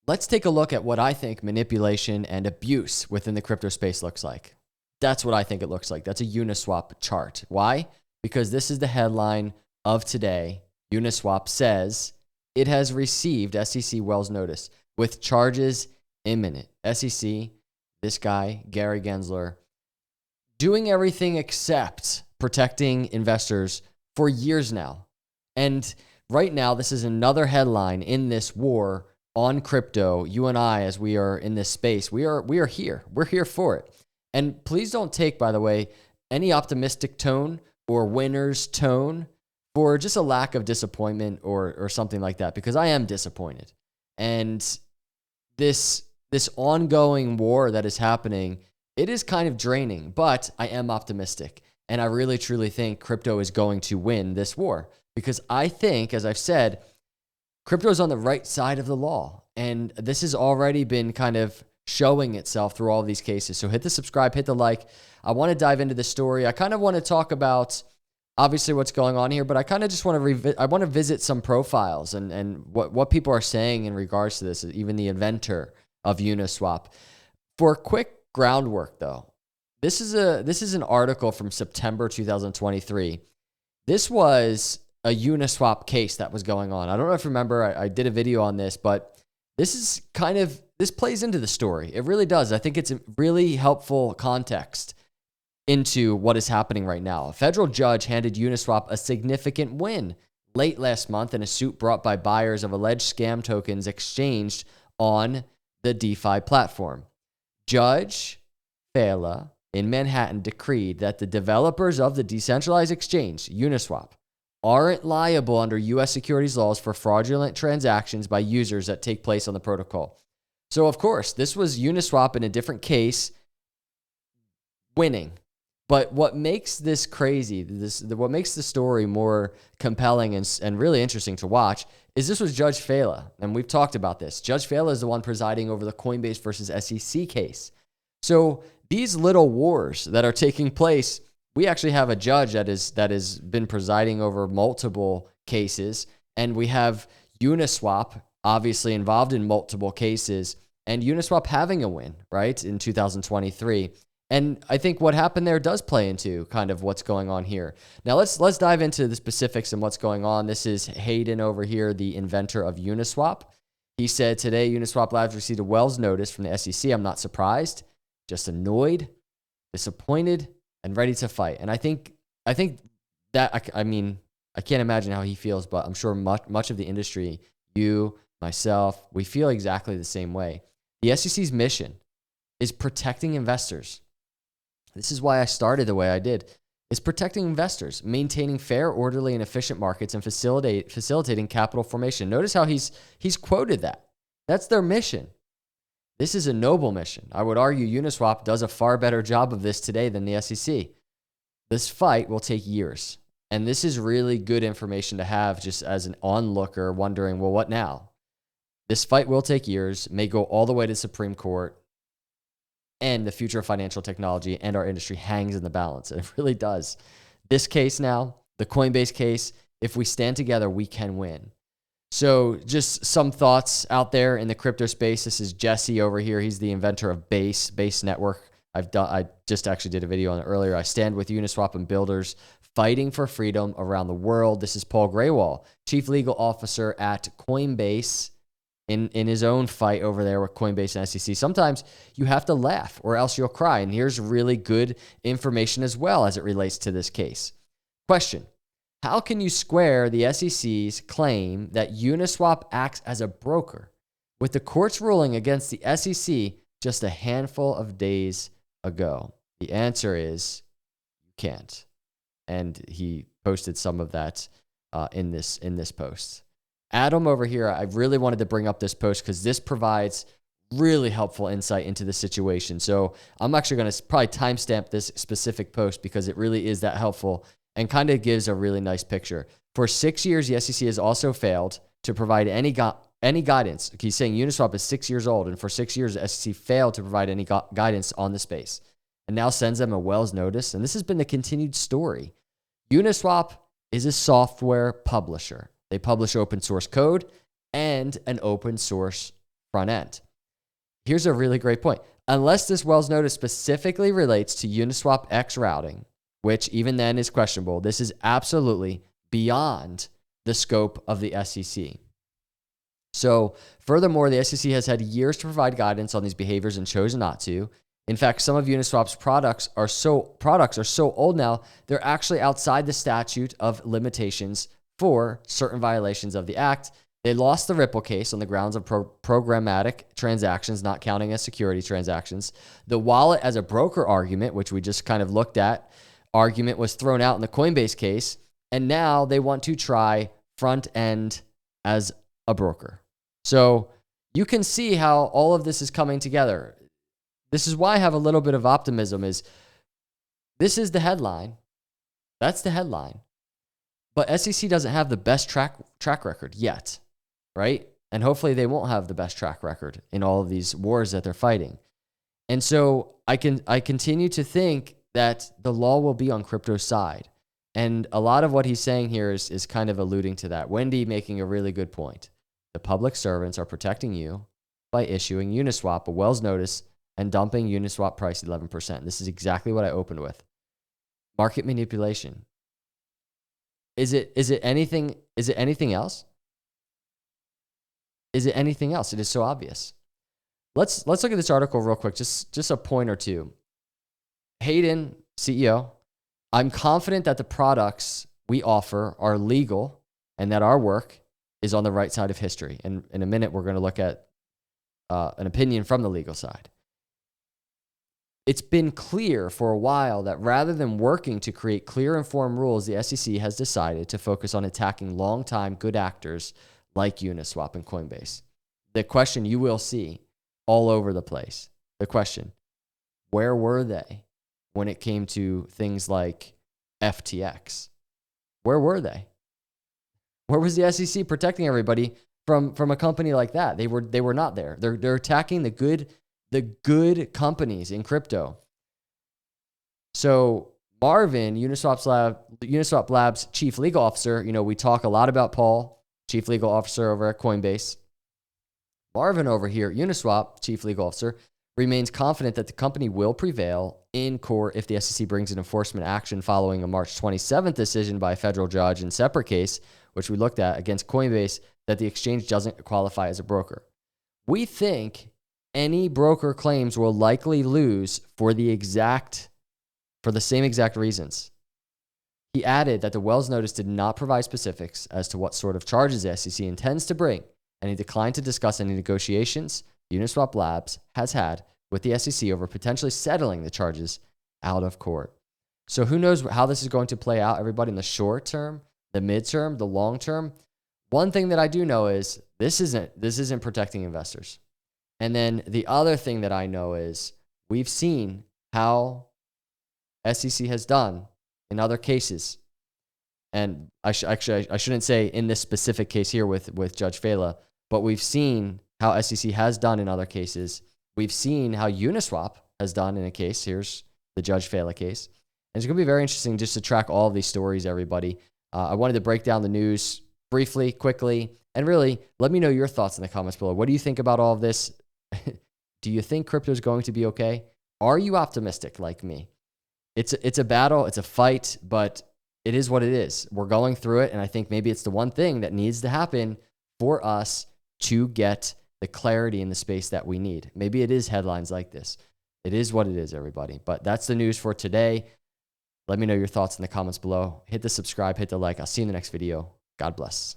let's take a look at what I think manipulation and abuse within the crypto space looks like. That's what I think it looks like. That's a Uniswap chart. Why? Because this is the headline of today. Uniswap says it has received SEC Wells notice with charges imminent. SEC, this guy, Gary Gensler, doing everything except protecting investors for years now. And right now, this is another headline in this war on crypto. You and I, as we are in this space, we are here. We're here for it. And please don't take, by the way, any optimistic tone or winner's tone for just a lack of disappointment or something like that, because I am disappointed. And this ongoing war that is happening, it is kind of draining, but I am optimistic. And I really, truly think crypto is going to win this war, because I think, as I've said, crypto is on the right side of the law. And this has already been kind of showing itself through all of these cases. So hit the subscribe, hit the like. I want to dive into this story. I kind of want to talk about obviously what's going on here, but I kind of just want to visit some profiles and what people are saying in regards to this, even the inventor of Uniswap. For quick groundwork though, this is an article from September 2023. This was a Uniswap case that was going on. I don't know if you remember, I did a video on this, but this plays into the story. It really does. I think it's a really helpful context into what is happening right now. A federal judge handed Uniswap a significant win late last month in a suit brought by buyers of alleged scam tokens exchanged on the DeFi platform. Judge Fela in Manhattan decreed that the developers of the decentralized exchange, Uniswap, aren't liable under U.S. securities laws for fraudulent transactions by users that take place on the protocol. So, of course, this was Uniswap in a different case winning. But what makes this crazy, what makes the story more compelling and really interesting to watch is this was Judge Fela, and we've talked about this. Judge Fela is the one presiding over the Coinbase versus SEC case. So these little wars that are taking place, we actually have a judge that has been presiding over multiple cases, and we have Uniswap obviously involved in multiple cases, and Uniswap having a win, right, in 2023. And I think what happened there does play into kind of what's going on here. Now let's dive into the specifics and what's going on. This is Hayden over here, the inventor of Uniswap. He said today Uniswap Labs received a Wells notice from the SEC. I'm not surprised, just annoyed, disappointed, and ready to fight. And I think that, I mean, I can't imagine how he feels, but I'm sure much of the industry, you, myself, we feel exactly the same way. The SEC's mission is protecting investors. This is why I started the way I did. It's protecting investors, maintaining fair, orderly, and efficient markets, and facilitating capital formation. Notice how he's quoted that. That's their mission. This is a noble mission. I would argue Uniswap does a far better job of this today than the SEC. This fight will take years. And this is really good information to have just as an onlooker wondering, well, what now? This fight will take years, may go all the way to Supreme Court, and the future of financial technology and our industry hangs in the balance. And it really does. This case now, the Coinbase case, if we stand together, we can win. So just some thoughts out there in the crypto space. This is Jesse over here. He's the inventor of Base Network. I just actually did a video on it earlier. I stand with Uniswap and builders fighting for freedom around the world. This is Paul Graywall, Chief Legal Officer at Coinbase, in his own fight over there with Coinbase and SEC. Sometimes you have to laugh or else you'll cry. And here's really good information as well as it relates to this case. Question: how can you square the SEC's claim that Uniswap acts as a broker with the court's ruling against the SEC just a handful of days ago? The answer is you can't. And he posted some of that in this post. Adam over here, I really wanted to bring up this post because this provides really helpful insight into the situation. So I'm actually going to probably timestamp this specific post because it really is that helpful and kind of gives a really nice picture. For 6 years, the SEC has also failed to provide any guidance. He's saying Uniswap is 6 years old, and for 6 years, the SEC failed to provide any guidance on the space, and now sends them a Wells notice. And this has been the continued story. Uniswap is a software publisher. They publish open source code and an open source front end. Here's a really great point. Unless this Wells notice specifically relates to Uniswap X routing, which even then is questionable, this is absolutely beyond the scope of the SEC. So furthermore, the SEC has had years to provide guidance on these behaviors and chosen not to. In fact, some of Uniswap's products are so old now, they're actually outside the statute of limitations for certain violations of the act. They lost the Ripple case on the grounds of programmatic transactions, not counting as security transactions. The wallet as a broker argument, which we just kind of looked at, argument was thrown out in the Coinbase case. And now they want to try front end as a broker. So you can see how all of this is coming together. This is why I have a little bit of optimism is this is the headline. That's the headline. But SEC doesn't have the best track record yet, right? And hopefully they won't have the best track record in all of these wars that they're fighting. And so I continue to think that the law will be on crypto's side. And a lot of what he's saying here is kind of alluding to that. Wendy making a really good point. The public servants are protecting you by issuing Uniswap a Wells notice and dumping Uniswap price 11%. This is exactly what I opened with. Market manipulation. Is it anything else? Is it anything else? It is so obvious. Let's look at this article real quick. Just a point or two. Hayden, CEO, I'm confident that the products we offer are legal and that our work is on the right side of history. And in a minute, we're going to look at an opinion from the legal side. It's been clear for a while that rather than working to create clear, informed rules, the SEC has decided to focus on attacking longtime good actors like Uniswap and Coinbase. The question you will see all over the place, the question, where were they when it came to things like FTX? Where were they? Where was the SEC protecting everybody from a company like that? They were not there. They're attacking the good companies in crypto. So Marvin, Uniswap Labs chief legal officer, we talk a lot about Paul, chief legal officer over at Coinbase. Marvin over here, Uniswap chief legal officer, remains confident that the company will prevail in court if the SEC brings an enforcement action following a March 27th decision by a federal judge in separate case, which we looked at against Coinbase, that the exchange doesn't qualify as a broker. We think any broker claims will likely lose for the same exact reasons. He added that the Wells notice did not provide specifics as to what sort of charges the SEC intends to bring, and he declined to discuss any negotiations Uniswap Labs has had with the SEC over potentially settling the charges out of court. So who knows how this is going to play out, everybody, in the short term, the midterm, the long term. One thing that I do know is this isn't protecting investors. And then the other thing that I know is we've seen how SEC has done in other cases. And I shouldn't say in this specific case here with Judge Fela, but we've seen how SEC has done in other cases. We've seen how Uniswap has done in a case. Here's the Judge Fela case. And it's going to be very interesting just to track all of these stories, everybody. I wanted to break down the news briefly, quickly, and really let me know your thoughts in the comments below. What do you think about all of this? Do you think crypto is going to be okay? Are you optimistic like me? It's a battle, it's a fight, but it is what it is. We're going through it, and I think maybe it's the one thing that needs to happen for us to get the clarity in the space that we need. Maybe it is headlines like this. It is what it is, everybody. But that's the news for today. Let me know your thoughts in the comments below. Hit the subscribe, hit the like. I'll see you in the next video. God bless.